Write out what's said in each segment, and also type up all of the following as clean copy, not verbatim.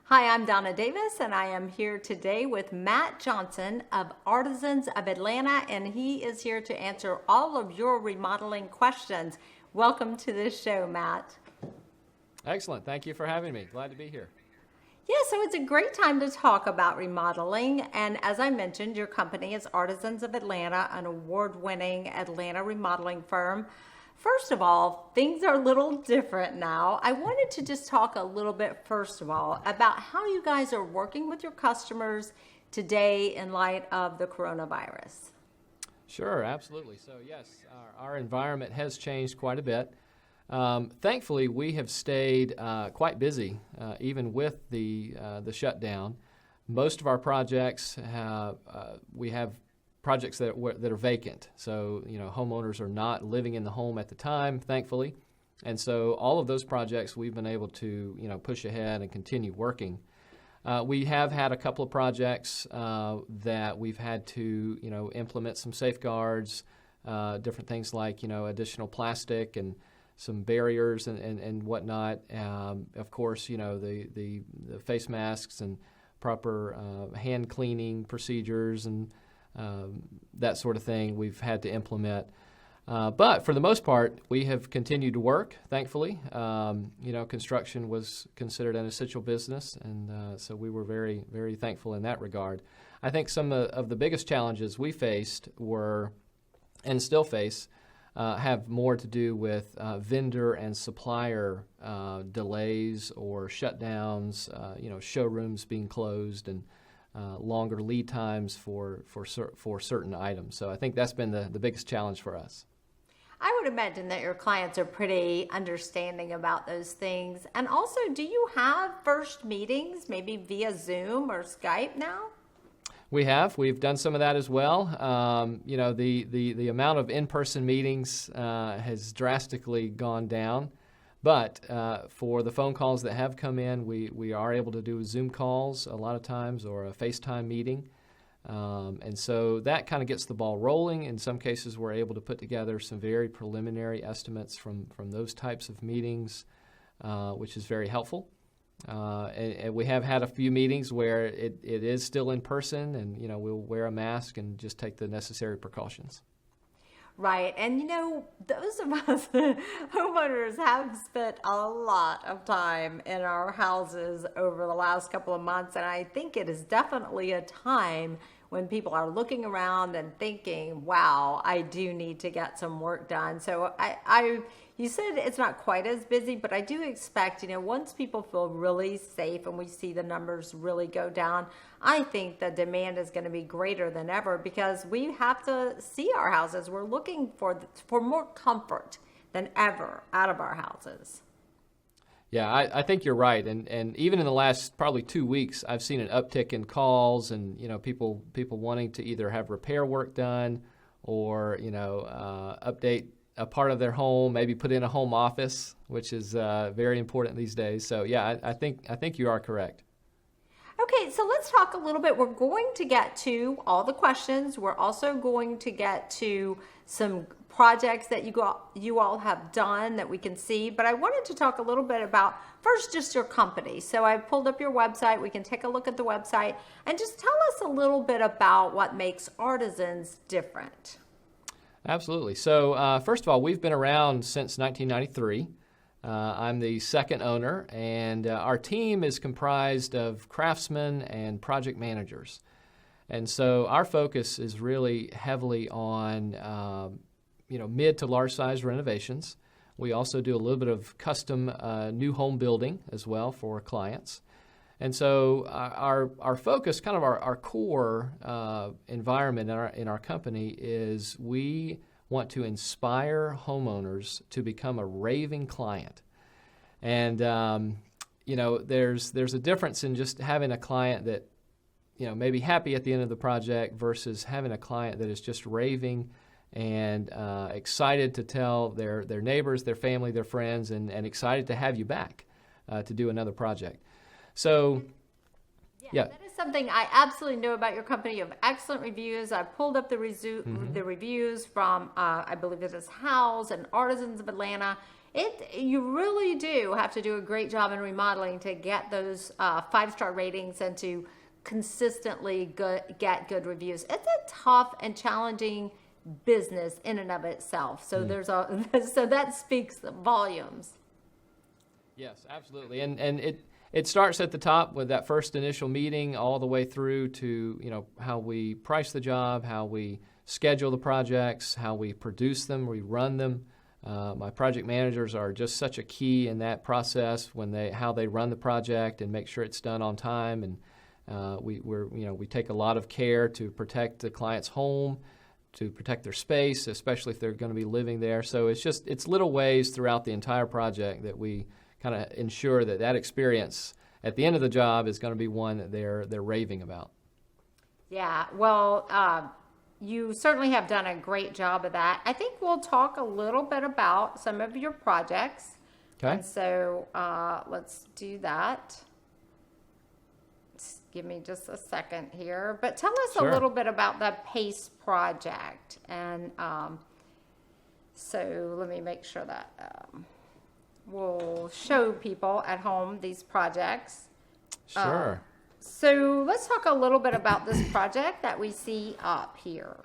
Hi, I'm Donna Davis, and I am here today with Matt Johnson of Artisans of Atlanta, and he is here to answer all of your remodeling questions. Welcome to this show, Matt. Excellent. Thank you for having me. Glad to be here. Yeah, so it's a great time to talk about remodeling. And as I mentioned, your company is Artisans of Atlanta, an award-winning Atlanta remodeling firm. First of all, things are a little different now. I wanted to just talk a little bit, first of all, about how you guys are working with your customers today in light of the coronavirus. Sure, absolutely. So yes, our environment has changed quite a bit. Thankfully, we have stayed quite busy, even with the shutdown. Most of our projects we have projects that are vacant. So homeowners are not living in the home at the time, thankfully, and so all of those projects we've been able to push ahead and continue working. We have had a couple of projects that we've had to implement some safeguards, different things like additional plastic and some barriers and whatnot. Of course, the face masks and proper hand cleaning procedures and that sort of thing we've had to implement. But for the most part, we have continued to work, thankfully. Construction was considered an essential business, and so we were very, very thankful in that regard. I think some of the biggest challenges we faced were, and still face, have more to do with vendor and supplier delays or shutdowns, showrooms being closed and longer lead times for certain items. So I think that's been the biggest challenge for us. I would imagine that your clients are pretty understanding about those things. And also, do you have first meetings, maybe via Zoom or Skype now? We've done some of that as well. The amount of in-person meetings has drastically gone down. But for the phone calls that have come in, we are able to do Zoom calls a lot of times or a FaceTime meeting. And so that kind of gets the ball rolling. In some cases, we're able to put together some very preliminary estimates from those types of meetings, which is very helpful. And we have had a few meetings where it is still in person, and we'll wear a mask and just take the necessary precautions. Right. And those of us homeowners have spent a lot of time in our houses over the last couple of months. And I think it is definitely a time when people are looking around and thinking, wow, I do need to get some work done. So you said it's not quite as busy, but I do expect, once people feel really safe and we see the numbers really go down, I think the demand is going to be greater than ever because we have to see our houses. We're looking for more comfort than ever out of our houses. Yeah, I think you're right, and even in the last probably 2 weeks, I've seen an uptick in calls and people wanting to either have repair work done or update a part of their home, maybe put in a home office, which is very important these days. So yeah, I think you are correct. Okay, so let's talk a little bit. We're going to get to all the questions. We're also going to get to some projects that you all have done that we can see. But I wanted to talk a little bit about first just your company. So I pulled up your website. We can take a look at the website and just tell us a little bit about what makes Artisans different. Absolutely. So first of all, we've been around since 1993. I'm the second owner, and our team is comprised of craftsmen and project managers. And so our focus is really heavily on mid to large size renovations. We also do a little bit of custom new home building as well for clients. And so our focus, kind of our core environment in our company is we want to inspire homeowners to become a raving client. And, there's a difference in just having a client that, may be happy at the end of the project versus having a client that is just raving and excited to tell their neighbors, their family, their friends, and excited to have you back to do another project. So Yeah. That is something I absolutely know about your company. You have excellent reviews. I pulled up the the reviews from I believe it is Howes and Artisans of Atlanta. You really do have to do a great job in remodeling to get those 5-star ratings and to consistently get good reviews. It's a tough and challenging business in and of itself. So so that speaks volumes. Yes, absolutely. And it starts at the top with that first initial meeting all the way through to, how we price the job, how we schedule the projects, how we produce them, we run them. My project managers are just such a key in that process how they run the project and make sure it's done on time. And we take a lot of care to protect the client's home, to protect their space, especially if they're going to be living there. So it's little ways throughout the entire project that we kind of ensure that experience at the end of the job is going to be one that they're raving about. Yeah, well, you certainly have done a great job of that. I think we'll talk a little bit about some of your projects. Okay. And so let's do that. Give me just a second here. But tell us Sure. a little bit about the PACE project. And so let me make sure that we'll show people at home these projects. Sure. So let's talk a little bit about this project that we see up here.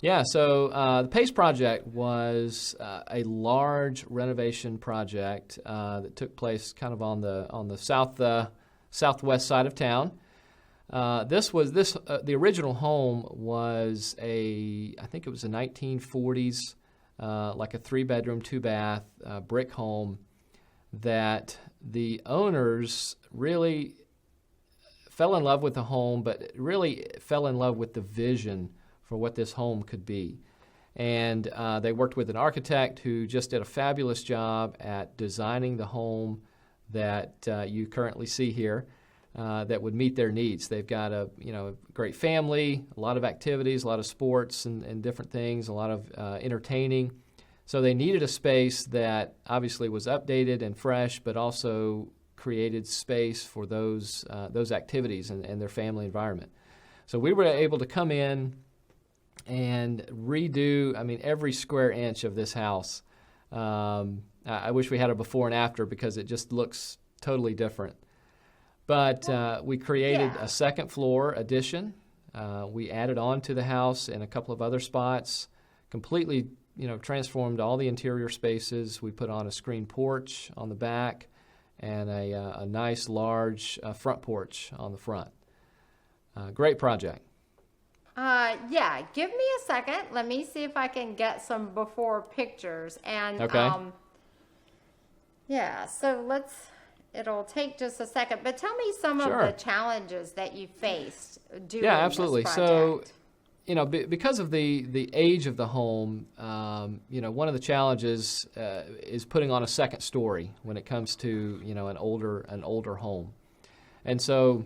Yeah, so the PACE project was a large renovation project that took place kind of on the southwest side of town. The original home was I think it was a 1940s, like a 3-bedroom, 2-bath brick home that the owners really fell in love with the home, but really fell in love with the vision for what this home could be. And they worked with an architect who just did a fabulous job at designing the home that you currently see here that would meet their needs. They've got a great family, a lot of activities, a lot of sports and different things, a lot of entertaining. So they needed a space that obviously was updated and fresh, but also created space for those activities and their family environment. So we were able to come in and redo, every square inch of this house. I wish we had a before and after because it just looks totally different. But we created a second floor addition. We added on to the house in a couple of other spots, completely transformed all the interior spaces. We put on a screen porch on the back and a nice large front porch on the front. Great project. Give me a second. Let me see if I can get some before pictures. And okay. So it'll take just a second, but tell me some Sure. of the challenges that you faced doing absolutely. this So, project. because of the age of the home, one of the challenges is putting on a second story when it comes to, an older home. And so,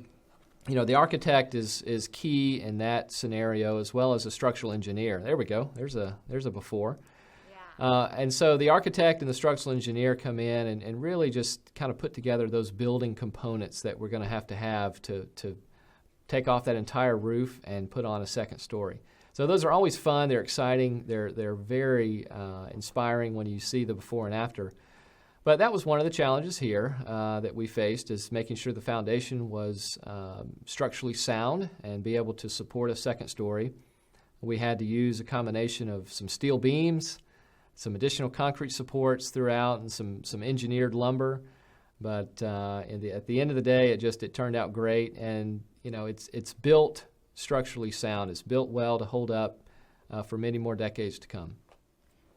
the architect is key in that scenario as well as a structural engineer. There we go. There's a before. And so the architect and the structural engineer come in and really just kind of put together those building components that we're going to have to take off that entire roof and put on a second story. So those are always fun. They're exciting. They're very inspiring when you see the before and after. But that was one of the challenges here that we faced, is making sure the foundation was structurally sound and be able to support a second story. We had to use a combination of some steel beams, some additional concrete supports throughout, and some engineered lumber. But at the end of the day, it turned out great. And it's built structurally sound. It's built well to hold up for many more decades to come.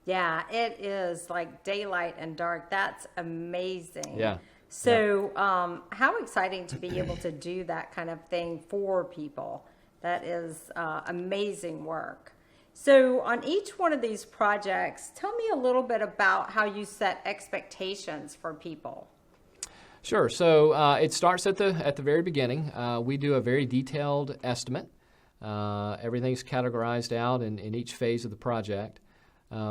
Yeah, it is like daylight and dark. That's amazing. Yeah. So how exciting to be able to do that kind of thing for people. That is amazing work. So on each one of these projects, tell me a little bit about how you set expectations for people. Sure. So it starts at the very beginning. We do a very detailed estimate. Everything's categorized out in each phase of the project.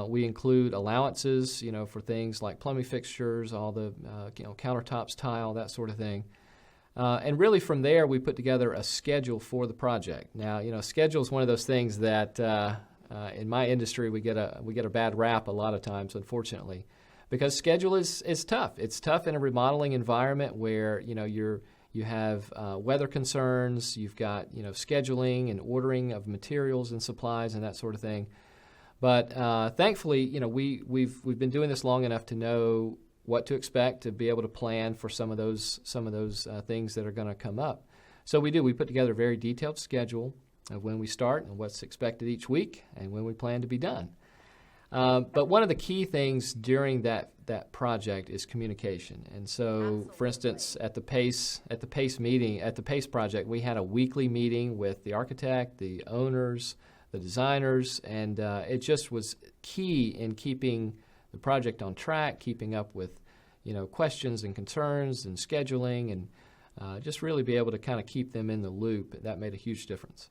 We include allowances, for things like plumbing fixtures, all the countertops, tile, that sort of thing. And really from there, we put together a schedule for the project. Now, schedule is one of those things that in my industry we get a bad rap a lot of times, unfortunately, because schedule is tough. It's tough in a remodeling environment where you have weather concerns, you've got scheduling and ordering of materials and supplies and that sort of thing. But thankfully, we've been doing this long enough to know what to expect, to be able to plan for some of those things that are going to come up. So we put together a very detailed schedule of when we start and what's expected each week and when we plan to be done. But one of the key things during that project is communication. And so, Absolutely. For instance, at the PACE project, we had a weekly meeting with the architect, the owners, the designers, and it just was key in keeping the project on track, keeping up with questions and concerns and scheduling, and just really be able to kind of keep them in the loop. That made a huge difference.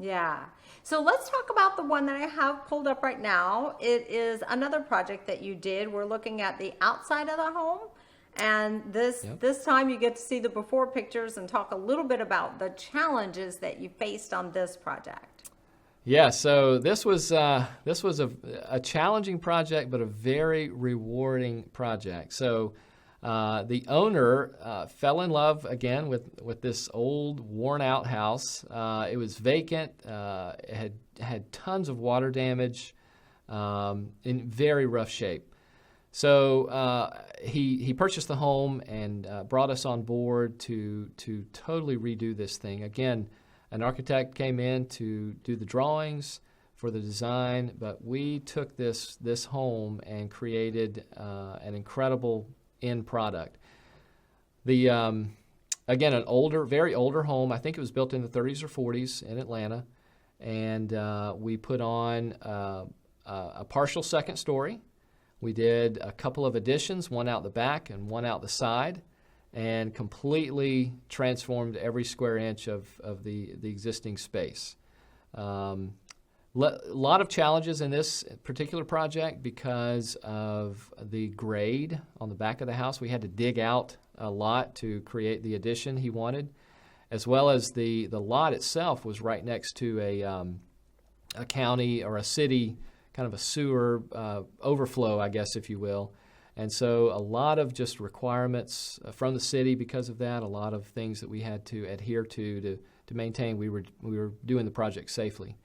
Yeah. So let's talk about the one that I have pulled up right now. It is another project that you did. We're looking at the outside of the home. And this time you get to see the before pictures and talk a little bit about the challenges that you faced on this project. Yeah, so this was a challenging project, but a very rewarding project. So the owner fell in love again with this old, worn-out house. It was vacant. It had tons of water damage, in very rough shape. So he purchased the home and brought us on board to totally redo this thing. Again, an architect came in to do the drawings for the design, but we took this home and created an incredible end product. The again, an very older home. I think it was built in the 30s or 40s in Atlanta, and we put on a partial second story. We did a couple of additions, one out the back and one out the side, and completely transformed every square inch of the existing space. A lot of challenges in this particular project because of the grade on the back of the house. We had to dig out a lot to create the addition he wanted, as well as the lot itself was right next to a county or a city, kind of a sewer overflow, I guess, if you will. And so a lot of just requirements from the city because of that, a lot of things that we had to adhere to maintain we were doing the project safely.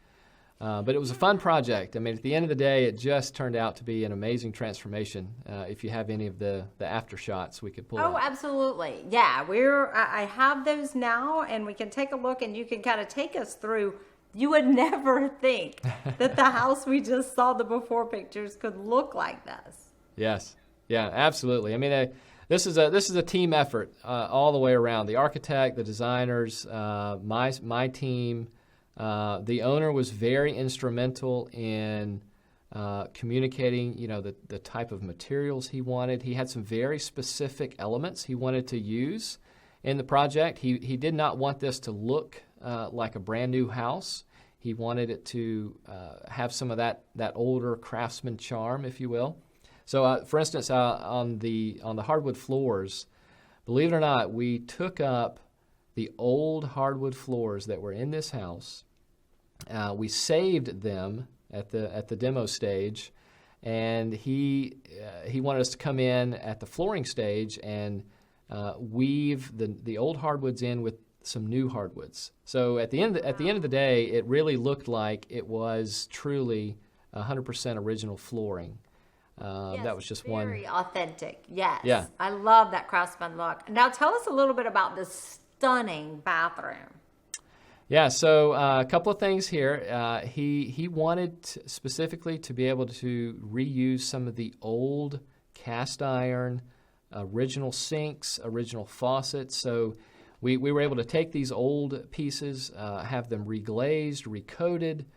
But it was a fun project. I mean, at the end of the day, it just turned out to be an amazing transformation. If you have any of the after shots, we could pull Oh, out. absolutely. Yeah, I have those now, and we can take a look, and you can kind of take us through. You would never think that the house we just saw the before pictures could look like this. Yes. Yeah, absolutely. I mean, this is a team effort all the way around. The architect, the designers, my team. The owner was very instrumental in communicating, the type of materials he wanted. He had some very specific elements he wanted to use in the project. He did not want this to look like a brand new house. He wanted it to have some of that older craftsman charm, if you will. So, for instance, on the hardwood floors, believe it or not, we took up the old hardwood floors that were in this house. We saved them at the demo stage, and he wanted us to come in at the flooring stage and weave the old hardwoods in with some new hardwoods. So at the end of the day, it really looked like it was truly 100% original flooring. Yes, that was just very authentic. Yes. Yeah. I love that craftsman look. Now tell us a little bit about this stunning bathroom. Yeah, so a couple of things here. He wanted specifically to be able to reuse some of the old cast iron, original sinks, original faucets. So we were able to take these old pieces, have them reglazed, recoated,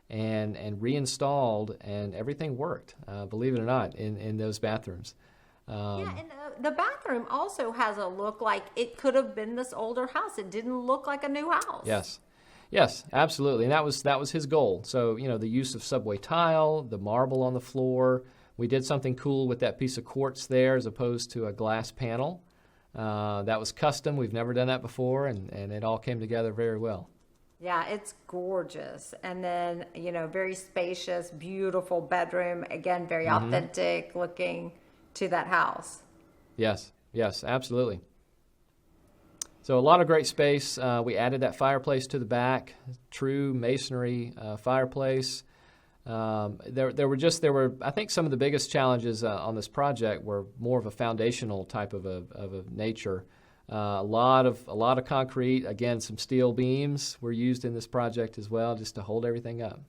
and reinstalled, and everything worked, believe it or not, in those bathrooms. Yeah, and the bathroom also has a look like it could have been this older house. It didn't look like a new house. Yes, absolutely, and that was his goal. So the use of subway tile, the marble on the floor. We did something cool with that piece of quartz there, as opposed to a glass panel. That was custom. We've never done that before, and it all came together very well. Yeah, it's gorgeous. And then, very spacious, beautiful bedroom. Again, very authentic looking to that house. Yes, absolutely. So a lot of great space. We added that fireplace to the back, true masonry fireplace. There were I think some of the biggest challenges on this project were more of a foundational type of a nature. A lot of concrete. Again, some steel beams were used in this project as well, just to hold everything up.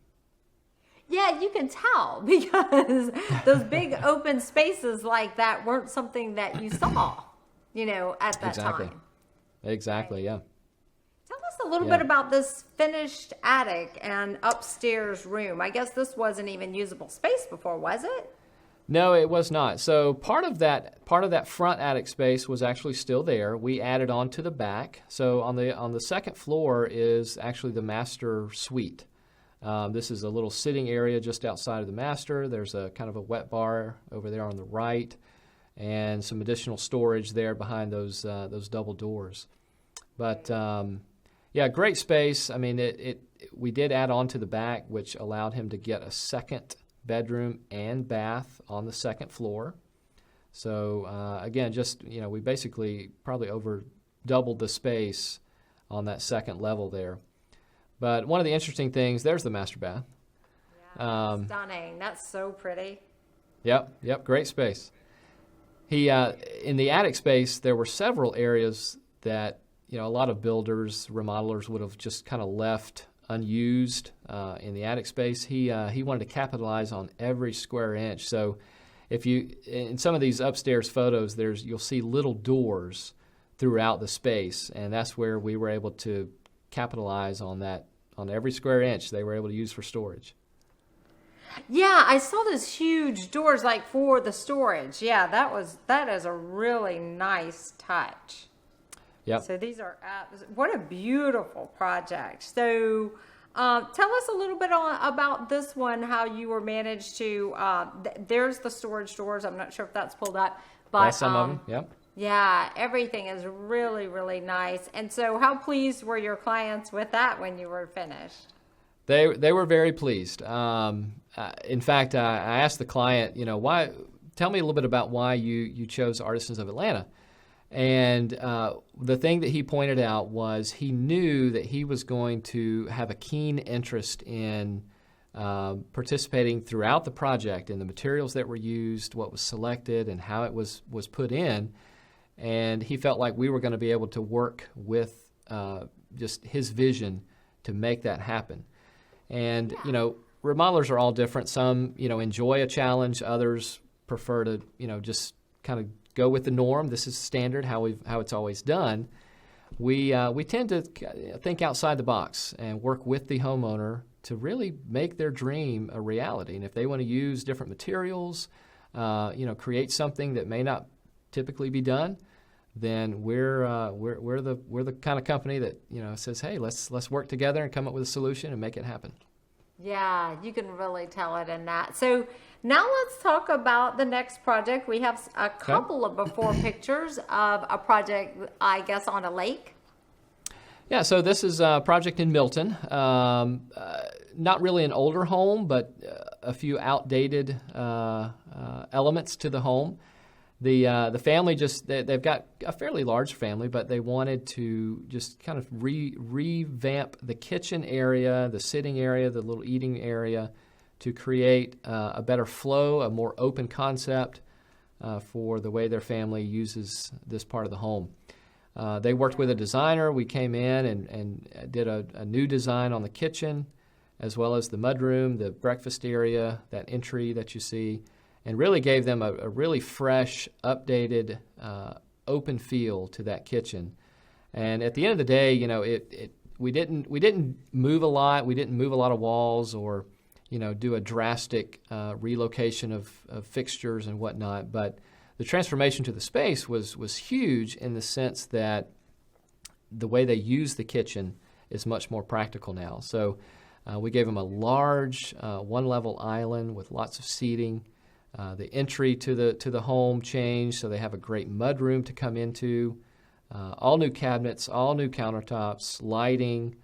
Yeah, you can tell because those big open spaces like that weren't something that you saw, at that time. Exactly, yeah. Tell us a little bit about this finished attic and upstairs room. I guess this wasn't even usable space before, was it? No, it was not. So part of that front attic space was actually still there. We added on to the back. So on the second floor is actually the master suite. This is a little sitting area just outside of the master. There's a kind of a wet bar over there on the right, and some additional storage there behind those double doors. But great space. I mean, we did add on to the back, which allowed him to get a second bedroom and bath on the second floor. So again, we basically probably over doubled the space on that second level there. But one of the interesting things, there's the master bath. Yeah, stunning. That's so pretty. Yep, great space. In the attic space, there were several areas that, a lot of builders, remodelers would have just kind of left unused in the attic space. He wanted to capitalize on every square inch. So in some of these upstairs photos, you'll see little doors throughout the space, and that's where we were able to capitalize on that, on every square inch they were able to use for storage. Yeah, I saw those huge doors like for the storage. Yeah, that is a really nice touch. Yep. So these are, what a beautiful project. So tell us a little bit about this one, how you were managed to, there's the storage doors. I'm not sure if that's pulled up, but that's some of them, yep. Yeah, everything is really, really nice. And so how pleased were your clients with that when you were finished? They were very pleased. In fact, I asked the client, why? Tell me a little bit about why you chose Artisans of Atlanta. And the thing that he pointed out was he knew that he was going to have a keen interest in participating throughout the project in the materials that were used, what was selected, and how it was put in. And he felt like we were going to be able to work with just his vision to make that happen. And, remodelers are all different. Some, enjoy a challenge. Others prefer to, just kind of go with the norm. This is standard, how it's always done. We tend to think outside the box and work with the homeowner to really make their dream a reality. And if they want to use different materials, create something that may not typically be done, then we're the kind of company that says, hey, let's work together and come up with a solution and make it happen. Yeah, you can really tell it in that. So now let's talk about the next project. We have a couple of before pictures of a project, I guess, on a lake. Yeah, so this is a project in Milton. Not really an older home, but a few outdated elements to the home. The family they've got a fairly large family, but they wanted to just kind of revamp the kitchen area, the sitting area, the little eating area, to create a better flow, a more open concept for the way their family uses this part of the home. They worked with a designer. We came in and did a new design on the kitchen, as well as the mudroom, the breakfast area, that entry that you see, and really gave them a really fresh, updated, open feel to that kitchen. And at the end of the day, we didn't move a lot. We didn't move a lot of walls or do a drastic relocation of fixtures and whatnot. But the transformation to the space was huge in the sense that the way they use the kitchen is much more practical now. So we gave them a large one-level island with lots of seating. The entry to the home changed, so they have a great mud room to come into. All new cabinets, all new countertops, lighting,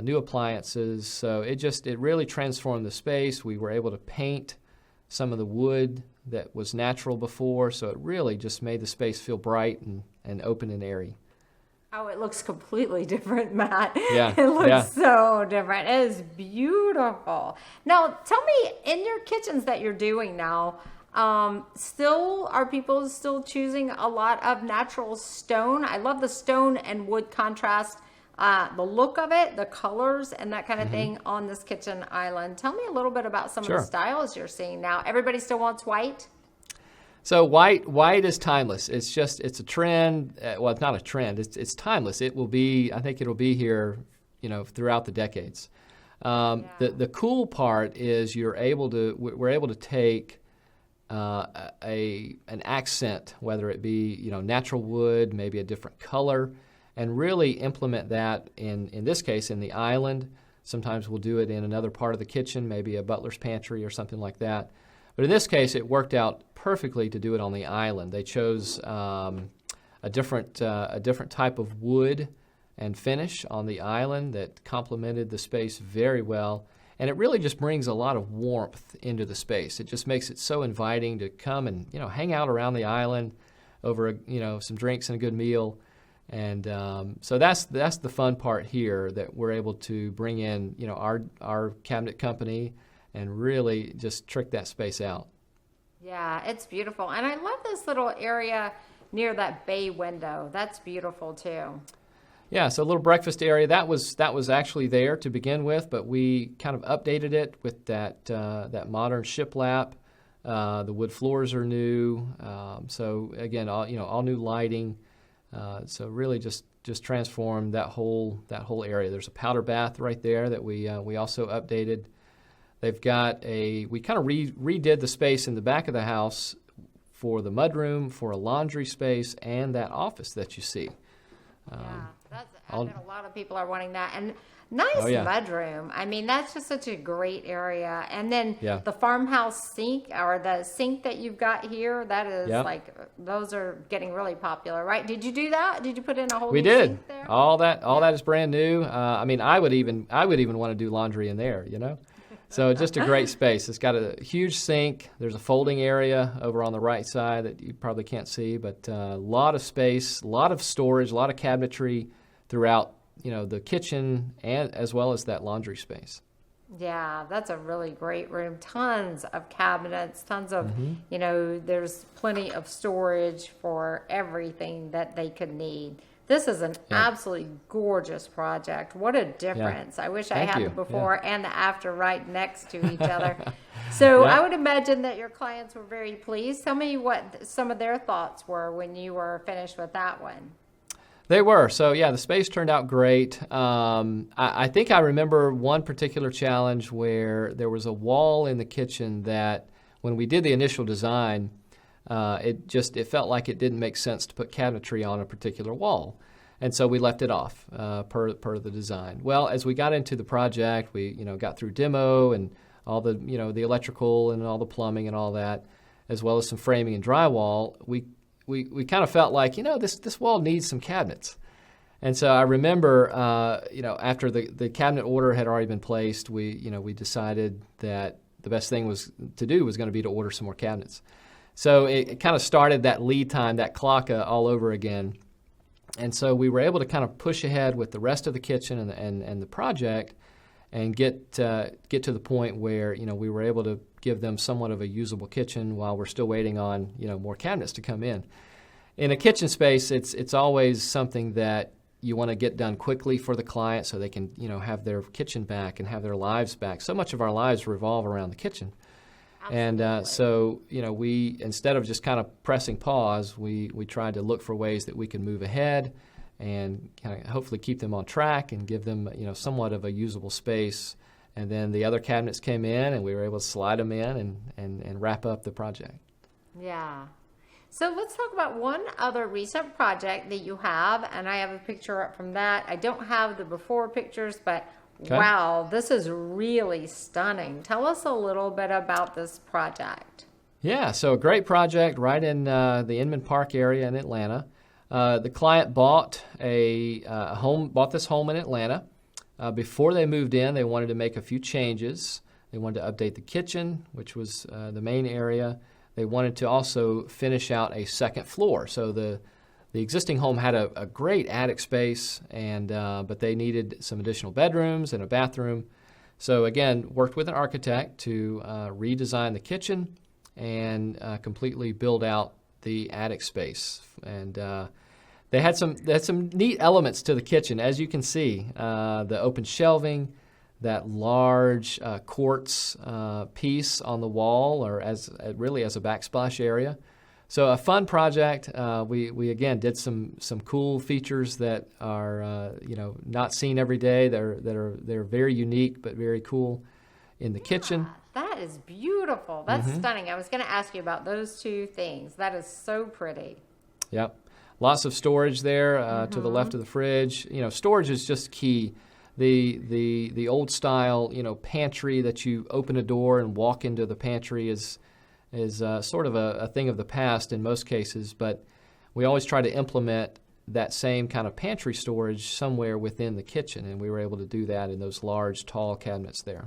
new appliances. So it really transformed the space. We were able to paint some of the wood that was natural before, so it really just made the space feel bright and open and airy. Oh, it looks completely different, Matt. Yeah, It looks yeah. so different. It is beautiful. Now, tell me, in your kitchens that you're doing now, are people still choosing a lot of natural stone? I love the stone and wood contrast, the look of it, the colors, and that kind of thing on this kitchen island. Tell me a little bit about some of the styles you're seeing now. Everybody still wants white? So white is timeless. It's a trend. Well, it's not a trend. It's timeless. It will be. I think it'll be here, throughout the decades. The cool part is we're able to take an accent, whether it be natural wood, maybe a different color, and really implement that in this case in the island. Sometimes we'll do it in another part of the kitchen, maybe a butler's pantry or something like that. But in this case, it worked out perfectly to do it on the island. They chose a different type of wood and finish on the island that complemented the space very well. And it really just brings a lot of warmth into the space. It just makes it so inviting to come and hang out around the island over some drinks and a good meal. And so that's the fun part here, that we're able to bring in our cabinet company and really just trick that space out. Yeah, it's beautiful. And I love this little area near that bay window. That's beautiful too. Yeah, so a little breakfast area. That was actually there to begin with, but we kind of updated it with that modern shiplap. The wood floors are new. So again, all new lighting. So really just transformed that whole area. There's a powder bath right there that we also updated. They've got we kind of redid the space in the back of the house for the mudroom, for a laundry space, and that office that you see. I bet a lot of people are wanting that. And nice mudroom. I mean, that's just such a great area. And then the farmhouse sink, or the sink that you've got here, that is those are getting really popular, right? Did you do that? Did you put in a whole new sink there? All that is brand new. I mean, I would even want to do laundry in there, So just a great space. It's got a huge sink. There's a folding area over on the right side that you probably can't see, but a lot of space, a lot of storage, a lot of cabinetry throughout, the kitchen and as well as that laundry space. Yeah, that's a really great room. Tons of cabinets, tons of, there's plenty of storage for everything that they could need. This is an absolutely gorgeous project. What a difference. I wish I had the before and the after right next to each other. So I would imagine that your clients were very pleased. Tell me what some of their thoughts were when you were finished with that one. They were. So, the space turned out great. I think I remember one particular challenge where there was a wall in the kitchen that when we did the initial design, it felt like it didn't make sense to put cabinetry on a particular wall. And so we left it off per the design. Well, as we got into the project, we got through demo and all the the electrical and all the plumbing and all that, as well as some framing and drywall. We kind of felt like this wall needs some cabinets. And so I remember after the cabinet order had already been placed, we decided that the best thing was going to be to order some more cabinets. So it kind of started that lead time, that clock all over again. And so we were able to kind of push ahead with the rest of the kitchen and the project and get to the point where we were able to give them somewhat of a usable kitchen while we're still waiting on more cabinets to come in. In a kitchen space, it's always something that you want to get done quickly for the client so they can have their kitchen back and have their lives back. So much of our lives revolve around the kitchen. Absolutely. And so we, instead of just kind of pressing pause, we tried to look for ways that we could move ahead and kind of hopefully keep them on track and give them somewhat of a usable space. And then the other cabinets came in, and we were able to slide them in and wrap up the project. Yeah. So let's talk about one other recent project that you have, and I have a picture up from that. I don't have the before pictures, but wow, this is really stunning. Tell us a little bit about this project. Yeah, so a great project right in the Inman Park area in Atlanta. The client bought bought this home in Atlanta. Before they moved in, they wanted to make a few changes. They wanted to update the kitchen, which was the main area. They wanted to also finish out a second floor. So the existing home had a great attic space, but they needed some additional bedrooms and a bathroom. So again, worked with an architect to redesign the kitchen and completely build out the attic space. And they had some neat elements to the kitchen, as you can see. The open shelving, that large quartz piece on the wall, or as a backsplash area. So a fun project. We again did some cool features that are not seen every day. They're very unique but very cool in the kitchen. That is beautiful. That's stunning. I was going to ask you about those two things. That is so pretty. Yep. Lots of storage there to the left of the fridge. Storage is just key. The old style, pantry that you open a door and walk into the pantry is sort of a thing of the past in most cases, but we always try to implement that same kind of pantry storage somewhere within the kitchen, and we were able to do that in those large, tall cabinets there.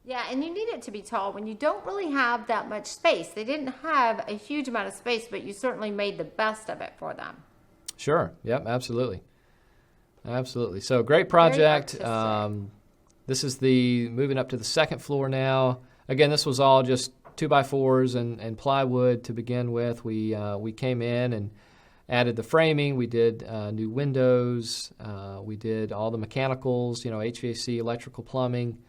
Yeah, and you need it to be tall when you don't really have that much space. They didn't have a huge amount of space, but you certainly made the best of it for them. Sure. Yep, absolutely. Absolutely. So great project. This is moving up to the second floor now. Again, this was all just 2x4s and plywood to begin with. We came in and added the framing. We did new windows. We did all the mechanicals, HVAC, electrical, plumbing.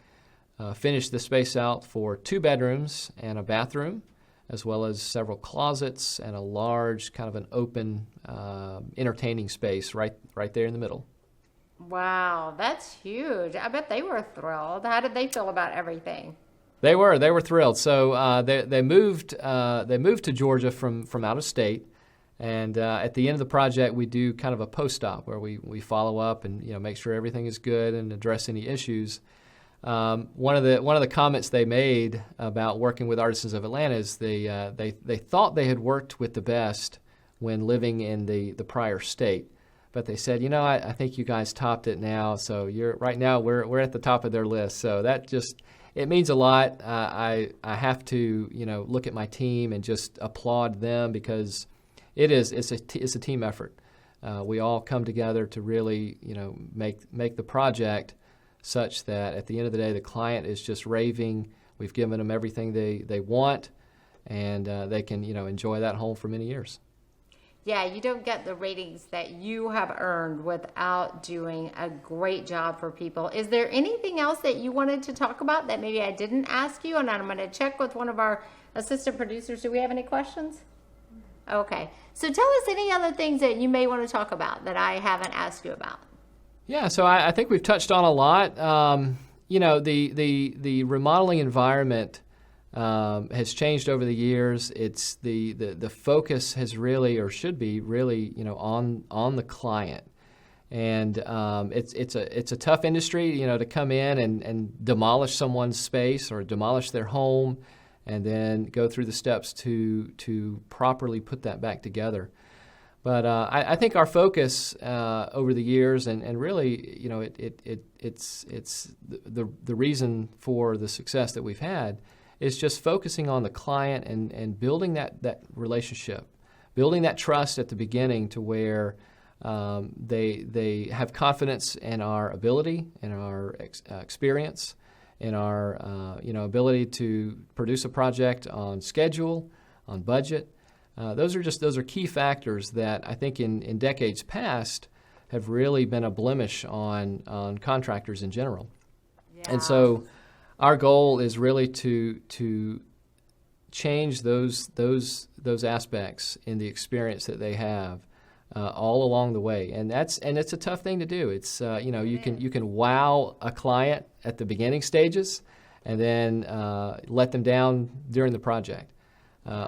Finished the space out for 2 bedrooms and a bathroom, as well as several closets and a large kind of an open entertaining space right there in the middle. Wow, that's huge. I bet they were thrilled. How did they feel about everything? They were thrilled. So they moved to Georgia from out of state, and at the end of the project we do kind of a post-op where we follow up and make sure everything is good and address any issues. One of the comments they made about working with Artisans of Atlanta is they thought they had worked with the best when living in the prior state, but they said, I think you guys topped it now. So right now we're at the top of their list. So that it means a lot. I have to look at my team and just applaud them because it's a team effort. We all come together to really make the project such that at the end of the day, the client is just raving. We've given them everything they want, and they can enjoy that home for many years. Yeah, you don't get the ratings that you have earned without doing a great job for people. Is there anything else that you wanted to talk about that maybe I didn't ask you? And I'm going to check with one of our assistant producers. Do we have any questions? Okay. So tell us any other things that you may want to talk about that I haven't asked you about. Yeah, so I think we've touched on a lot. The remodeling environment has changed over the years. It's the focus has really, or should be really, on the client, and it's a tough industry, to come in and demolish someone's space or demolish their home, and then go through the steps to properly put that back together. But I think our focus over the years, and really, it's the reason for the success that we've had, is just focusing on the client and building that relationship, building that trust at the beginning to where they have confidence in our ability, in our experience, in our ability to produce a project on schedule, on budget. Those are key factors that I think in decades past have really been a blemish on contractors in general. Yeah. And so our goal is really to change those aspects in the experience that they have all along the way, and it's a tough thing to do. It's you can wow a client at the beginning stages, and then let them down during the project.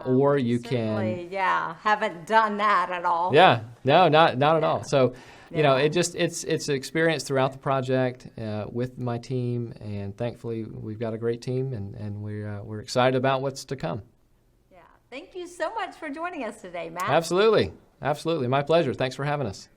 Or you can, haven't done that at all. Yeah, no, not at all. So, it's an experience throughout the project with my team, and thankfully we've got a great team, and we're excited about what's to come. Thank you so much for joining us today, Matt. Absolutely. Absolutely. My pleasure. Thanks for having us.